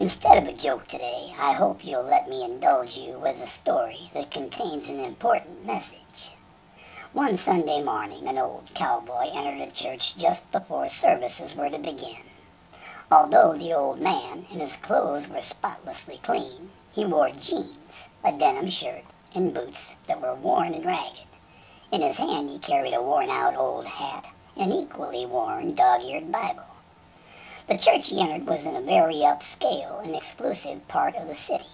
Instead of a joke today, I hope you'll let me indulge you with a story that contains an important message. One Sunday morning, an old cowboy entered a church just before services were to begin. Although the old man and his clothes were spotlessly clean, he wore jeans, a denim shirt, and boots that were worn and ragged. In his hand he carried a worn-out old hat and an equally worn dog-eared Bible. The church he entered was in a very upscale and exclusive part of the city.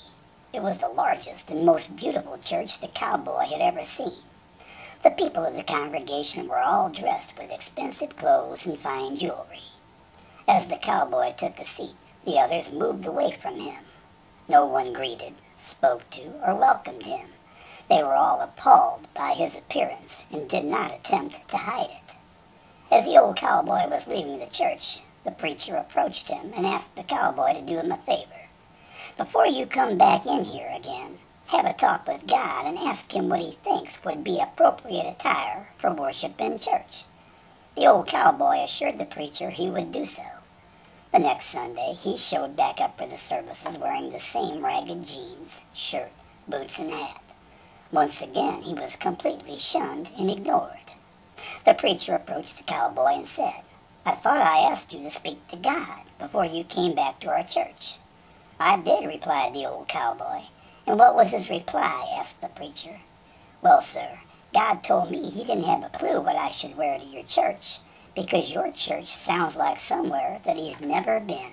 It was the largest and most beautiful church the cowboy had ever seen. The people of the congregation were all dressed with expensive clothes and fine jewelry. As the cowboy took a seat, the others moved away from him. No one greeted, spoke to, or welcomed him. They were all appalled by his appearance and did not attempt to hide it. As the old cowboy was leaving the church, the preacher approached him and asked the cowboy to do him a favor. Before you come back in here again, have a talk with God and ask him what he thinks would be appropriate attire for worship in church. The old cowboy assured the preacher he would do so. The next Sunday, he showed back up for the services wearing the same ragged jeans, shirt, boots, and hat. Once again, he was completely shunned and ignored. The preacher approached the cowboy and said, "I thought I asked you to speak to God before you came back to our church." "I did," replied the old cowboy. "And what was his reply?" asked the preacher. "Well, sir, God told me he didn't have a clue what I should wear to your church, because your church sounds like somewhere that he's never been."